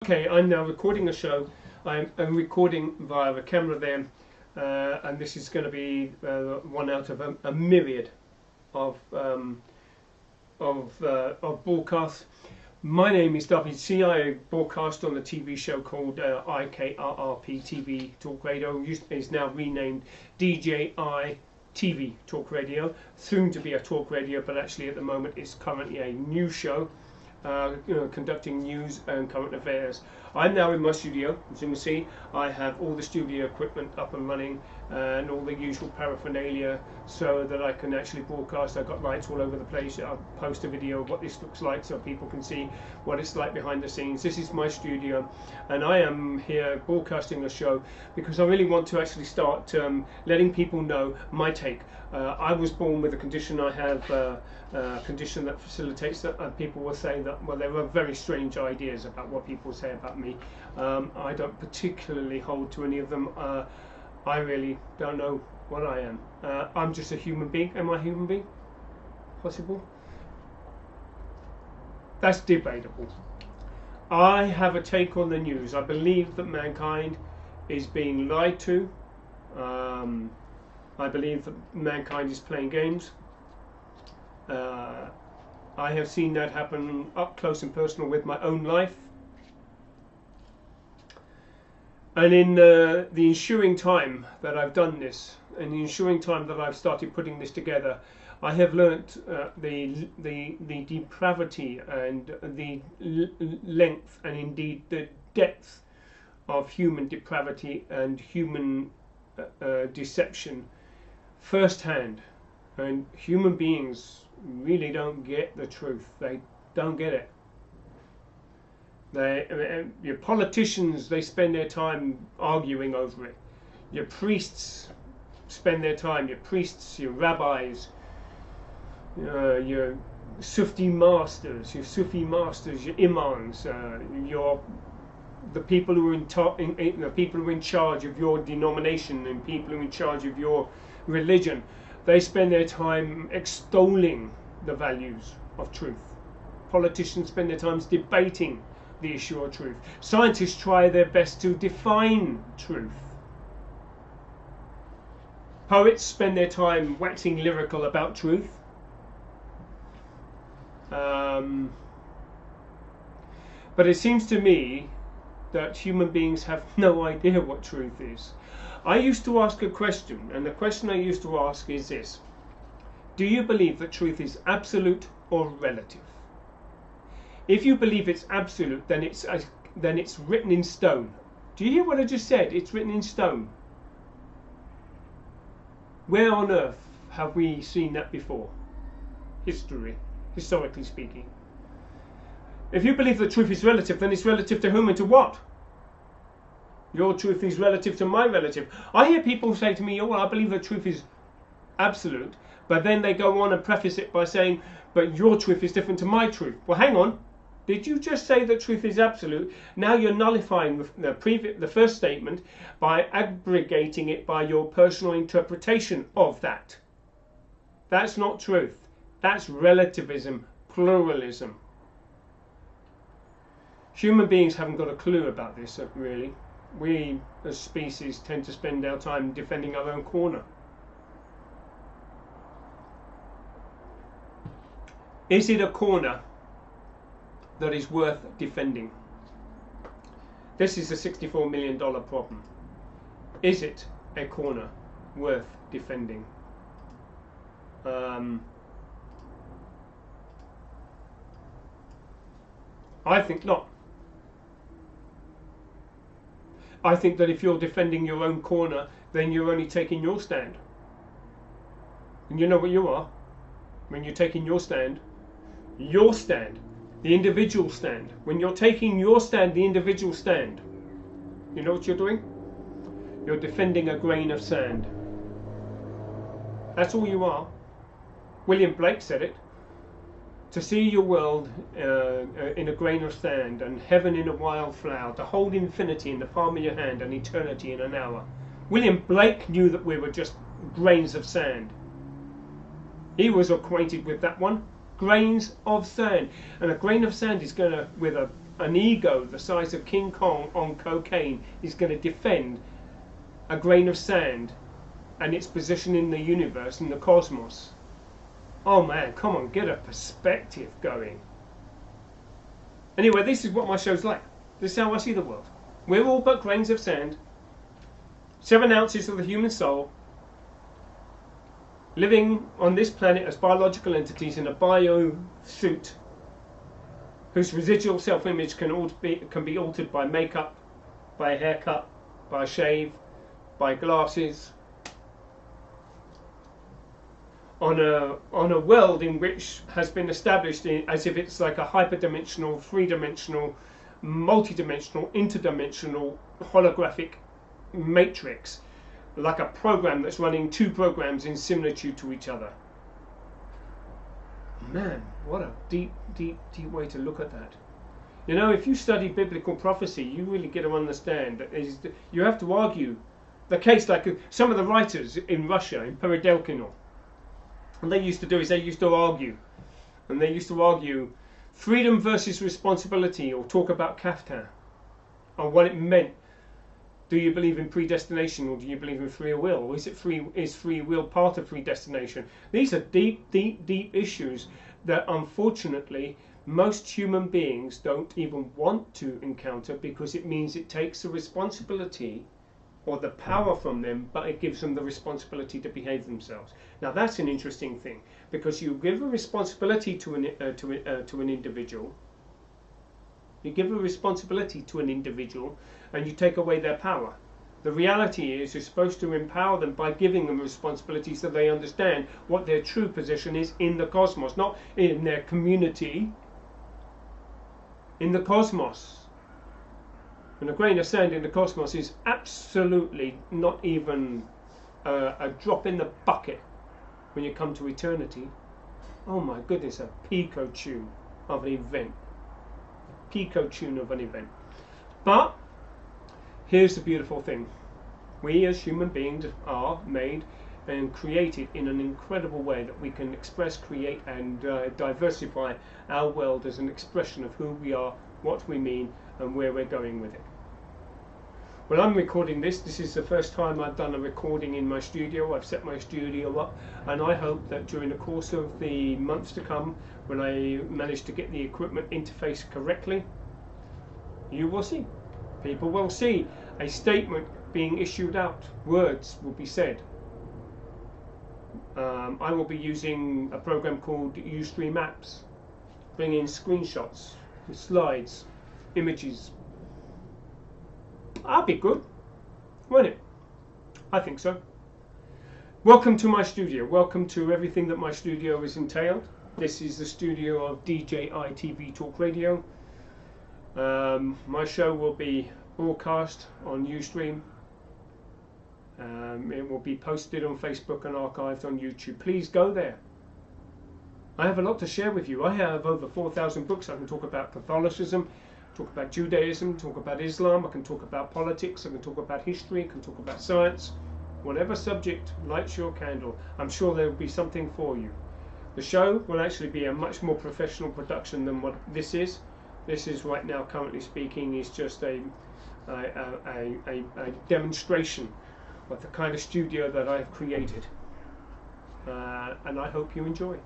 Okay, I'm now recording a show. I'm recording via a camera there, and this is going to be one out of a myriad of broadcasts. My name is WC. I broadcast on a TV show called IKRRP TV Talk Radio. Is now renamed DJI TV Talk Radio, soon to be a talk radio, but actually at the moment it's currently a news show. Conducting news and current affairs. I'm now in my studio. As you can see, I have all the studio equipment up and running and all the usual paraphernalia so that I can actually broadcast. I've got lights all over the place. I'll post a video of what this looks like so people can see what it's like behind the scenes. This is my studio, and I am here broadcasting a show because I really want to actually start letting people know my take. I was born with a condition. I have a condition that facilitates that. People will say that, well, there are very strange ideas about what people say about me. I don't particularly hold to any of them. I really don't know what I am. I'm just a human being. Am I a human being? Possible? That's debatable. I have a take on the news. I believe that mankind is being lied to. I believe that mankind is playing games. I have seen that happen up close and personal with my own life. And in the ensuing time that I've done this, and the ensuing time that I've started putting this together, I have learnt the depravity and the length and indeed the depth of human depravity and human deception firsthand. And human beings really don't get the truth. They don't get it. Your politicians, they spend their time arguing over it. Your priests spend their time, your priests, your rabbis, your Sufi masters, your imams, the people who are people who are in charge of your denomination and people who are in charge of your religion. They spend their time extolling the values of truth. Politicians spend their time debating the issue of truth. Scientists try their best to define truth. Poets spend their time waxing lyrical about truth. But it seems to me that human beings have no idea what truth is. I used to ask a question, and the question I used to ask is this: do you believe that truth is absolute or relative? If you believe it's absolute, then it's written in stone. Do you hear what I just said? It's written in stone. Where on earth have we seen that before? Historically speaking. If you believe that truth is relative, then it's relative to whom and to what? Your truth is relative to my relative. I hear people say to me, oh, well, I believe that truth is absolute, but then they go on and preface it by saying, but your truth is different to my truth. Well, hang on. Did you just say that truth is absolute? Now you're nullifying the first statement by abrogating it by your personal interpretation of that. That's not truth. That's relativism, pluralism. Human beings haven't got a clue about this, really. We, as species, tend to spend our time defending our own corner. Is it a corner that is worth defending? This is a $64 million problem. Is it a corner worth defending? I think not. I think that if you're defending your own corner, then you're only taking your stand. And you know what you are? When you're taking your stand, the individual stand. When you're taking your stand, the individual stand, you know what you're doing? You're defending a grain of sand. That's all you are. William Blake said it. To see your world in a grain of sand and heaven in a wild flower, to hold infinity in the palm of your hand and eternity in an hour. William Blake knew that we were just grains of sand. He was acquainted with that one. Grains of sand. And a grain of sand is going to, with a an ego the size of King Kong on cocaine is going to defend a grain of sand and its position in the universe, in the cosmos. Oh man, come on, get a perspective going. Anyway, this is what my show's like. This is how I see the world. We're all but grains of sand, 7 ounces of the human soul, living on this planet as biological entities in a bio suit, whose residual self-image can be altered by makeup, by a haircut, by a shave, by glasses, on a world in which has been established as if it's like a hyperdimensional, three-dimensional, multi-dimensional, interdimensional holographic matrix, like a program that's running 2 programs in similitude to each other. Man, what a deep way to look at that. You know, if you study biblical prophecy, you really get to understand that you have to argue the case, like some of the writers in Russia, in Peridelkinol, what they used to do is they used to argue, and they used to argue freedom versus responsibility, or talk about kaftan, and what it meant. Do you believe in predestination, or do you believe in free will? Or is free will part of predestination? These are deep issues that unfortunately most human beings don't even want to encounter, because it means it takes the responsibility or the power from them, but it gives them the responsibility to behave themselves. Now that's an interesting thing, because you give a responsibility to an individual. You give a responsibility to an individual, and you take away their power. The reality is, you're supposed to empower them by giving them responsibility so they understand what their true position is in the cosmos, not in their community, in the cosmos. And a grain of sand in the cosmos is absolutely not even a drop in the bucket when you come to eternity. Oh my goodness, a pico-tune of an event. Pico-tune of an event. But here's the beautiful thing. We as human beings are made and created in an incredible way that we can express, create and diversify our world as an expression of who we are, what we mean and where we're going with it. Well, I'm recording this. This is the first time I've done a recording in my studio. I've set my studio up, and I hope that during the course of the months to come, when I manage to get the equipment interfaced correctly, you will see. People will see a statement being issued out. Words will be said. I will be using a program called Ustream Apps, bringing screenshots, slides, images. That'd be good, wouldn't it? I think so. Welcome to my studio. Welcome to everything that my studio is entailed. This is the studio of DJI TV Talk Radio. My show will be broadcast on Ustream. It will be posted on Facebook and archived on YouTube. Please go there. I have a lot to share with you. I have over 4,000 books. I can talk about Catholicism, talk about Judaism, talk about Islam, I can talk about politics, I can talk about history, I can talk about science. Whatever subject lights your candle, I'm sure there will be something for you. The show will actually be a much more professional production than what this is. This is right now, currently speaking, is just a demonstration of the kind of studio that I've created. And I hope you enjoy.